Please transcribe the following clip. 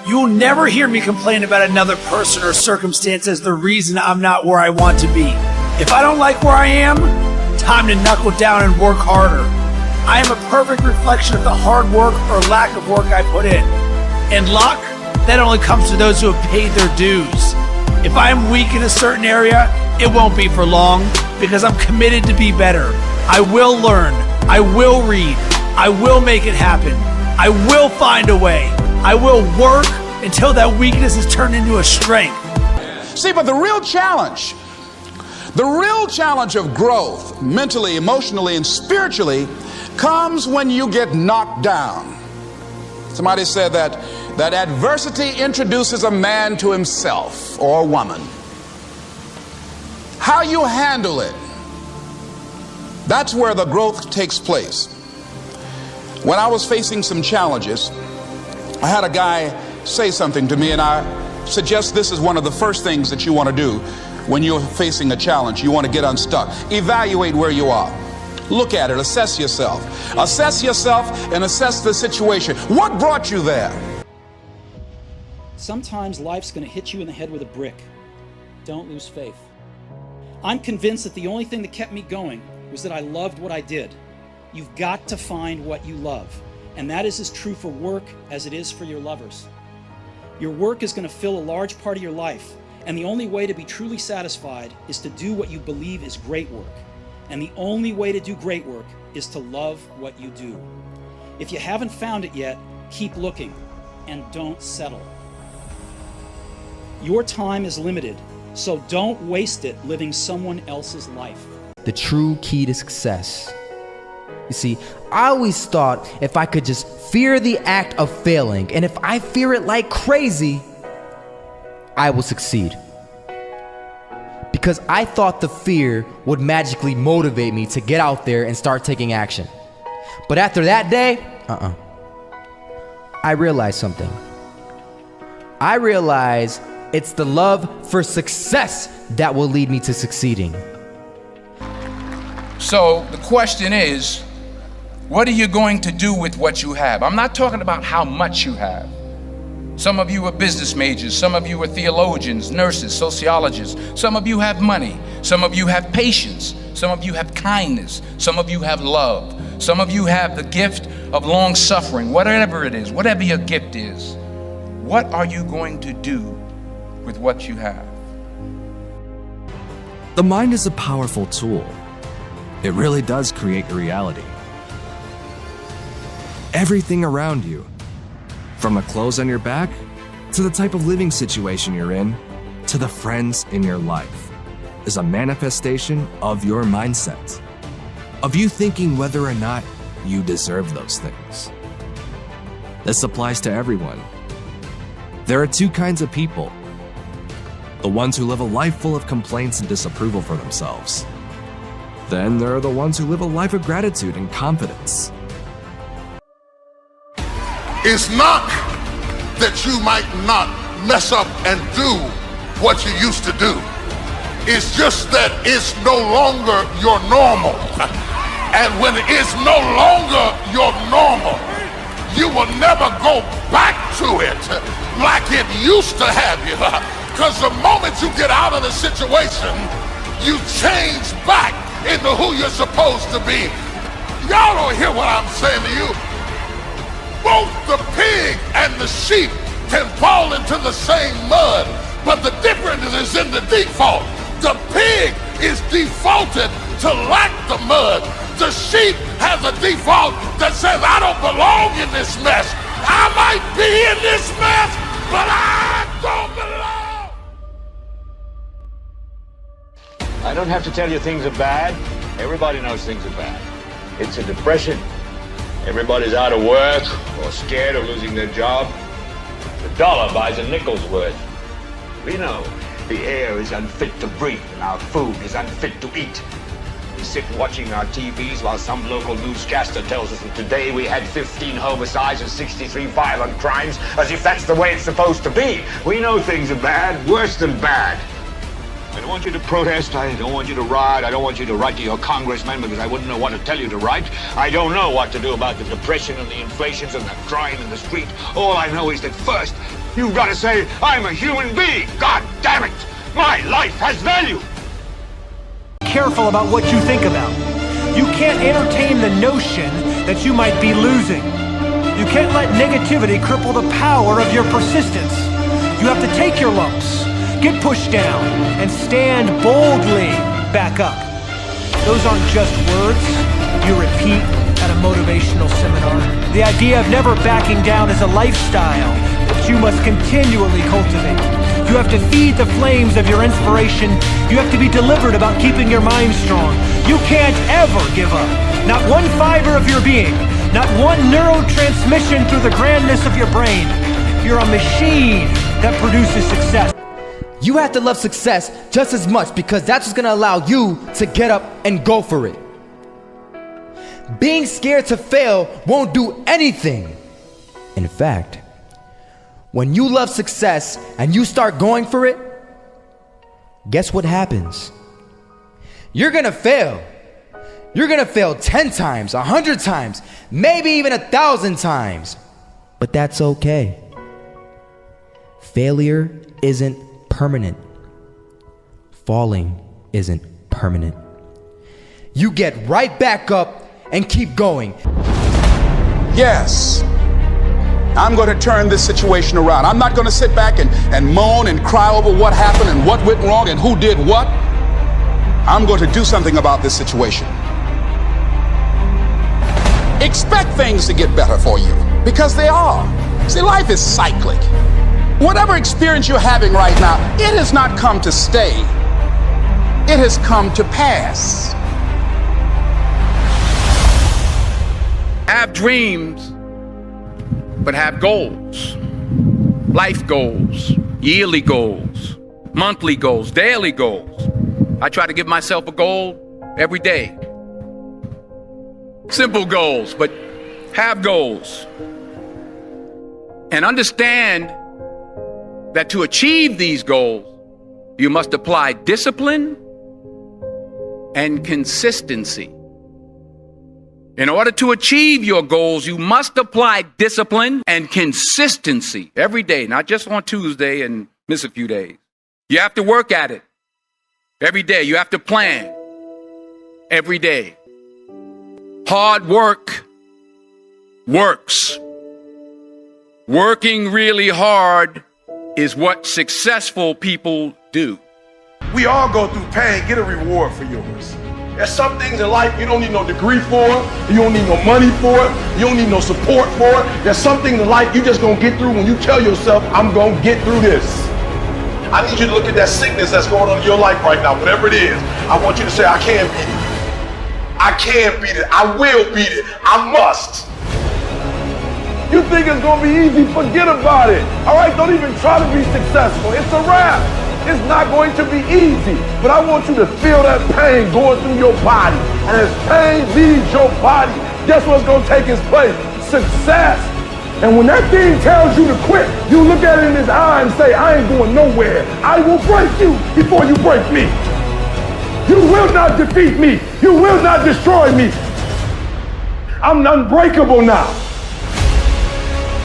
You will never hear me complain about another person or circumstance as the reason I'm not where I want to be. If I don't like where I am, time to knuckle down and work harder. I am a perfect reflection of the hard work or lack of work I put in. And luck, that only comes to those who have paid their dues. If I am weak in a certain area, it won't be for long because I'm committed to be better. I will learn. I will read. I will make it happen. I will find a way. I will work until that weakness is turned into a strength. See, but the real challenge of growth, mentally, emotionally, and spiritually, comes when you get knocked down. Somebody said that adversity introduces a man to himself or a woman. How you handle it, that's where the growth takes place. When I was facing some challenges, I had a guy say something to me, and I suggest this is one of the first things that you want to do when you're facing a challenge. You want to get unstuck. Evaluate where you are. Look at it. Assess yourself. Assess yourself and assess the situation. What brought you there? Sometimes life's going to hit you in the head with a brick. Don't lose faith. I'm convinced that the only thing that kept me going was that I loved what I did. You've got to find what you love. And that is as true for work as it is for your lovers. Your work is going to fill a large part of your life. And the only way to be truly satisfied is to do what you believe is great work. And the only way to do great work is to love what you do. If you haven't found it yet, keep looking and don't settle. Your time is limited, so don't waste it living someone else's life. The true key to success. You see, I always thought if I could just fear the act of failing, and if I fear it like crazy, I will succeed. Because I thought the fear would magically motivate me to get out there and start taking action. But after that day, I realized something. I realized it's the love for success that will lead me to succeeding. So the question is, what are you going to do with what you have? I'm not talking about how much you have. Some of you are business majors, some of you are theologians, nurses, sociologists. Some of you have money, some of you have patience, some of you have kindness, some of you have love, some of you have the gift of long suffering. Whatever it is, whatever your gift is, what are you going to do with what you have? The mind is a powerful tool. It really does create your reality. Everything around you, from the clothes on your back, to the type of living situation you're in, to the friends in your life, is a manifestation of your mindset, of you thinking whether or not you deserve those things. This applies to everyone. There are two kinds of people: the ones who live a life full of complaints and disapproval for themselves. Then there are the ones who live a life of gratitude and confidence. It's not that you might not mess up and do what you used to do. It's just that it's no longer your normal. And when it's no longer your normal, you will never go back to it like it used to have you. Because the moment you get out of the situation, you change back into who you're supposed to be. Y'all don't hear what I'm saying to you. Both the pig and the sheep can fall into the same mud, but the difference is in the default. The pig is defaulted to lack the mud. The sheep has a default that says, I don't belong in this mess. I might be in this mess, but I don't belong. I don't have to tell you things are bad. Everybody knows things are bad. It's a depression. Everybody's out of work or scared of losing their job. The dollar buys a nickel's worth. We know the air is unfit to breathe and our food is unfit to eat. We sit watching our TVs while some local newscaster tells us that today we had 15 homicides and 63 violent crimes, as if that's the way it's supposed to be. We know things are bad, worse than bad. I don't want you to protest, I don't want you to riot, I don't want you to write to your congressman because I wouldn't know what to tell you to write. I don't know what to do about the depression and the inflations and the crying in the street. All I know is that first, You've got to say, I'm a human being. God damn it. My life has value. Careful about what you think about. You can't entertain the notion that you might be losing. You can't let negativity cripple the power of your persistence. You have to take your lumps, get pushed down, and stand boldly back up. Those aren't just words you repeat at a motivational seminar. The idea of never backing down is a lifestyle that you must continually cultivate. You have to feed the flames of your inspiration. You have to be deliberate about keeping your mind strong. You can't ever give up. Not one fiber of your being, not one neurotransmission through the grandness of your brain. You're a machine that produces success. You have to love success just as much because that's what's gonna allow you to get up and go for it. Being scared to fail won't do anything. In fact, when you love success and you start going for it, guess what happens? You're gonna fail. You're gonna fail 10 times, 100 times, maybe even 1,000 times. But that's okay. Failure isn't permanent. Falling isn't permanent. You get right back up and keep going. Yes, I'm going to turn this situation around. I'm not going to sit back and moan and cry over what happened and what went wrong and who did what. I'm going to do something about this situation. Expect things to get better for you, because they are. See, life is cyclic. Whatever experience you're having right now, it has not come to stay. It has come to pass. Have dreams, but have goals. Life goals, yearly goals, monthly goals, daily goals. I try to give myself a goal every day. Simple goals, but have goals. And understand that to achieve these goals, you must apply discipline and consistency. In order to achieve your goals, you must apply discipline and consistency every day, not just on Tuesday and miss a few days. You have to work at it every day. You have to plan every day. Hard work works. Working really hard is what successful people do. We all go through pain. Get a reward for yours. There's some things in life you don't need no degree for, you don't need no money for it, you don't need no support for it. There's some things in life you just gonna get through when you tell yourself, I'm gonna get through this. I need you to look at that sickness that's going on in your life right now, whatever it is. I want you to say, I can beat it. I can beat it. I will beat it. I must. You think it's gonna be easy? Forget about it. All right, don't even try to be successful. It's a wrap. It's not going to be easy, but I want you to feel that pain going through your body. And as pain leaves your body, guess what's going to take its place? Success. And when that thing tells you to quit, you look at it in his eye and say, I ain't going nowhere. I will break you before you break me. You will not defeat me. You will not destroy me. I'm unbreakable now.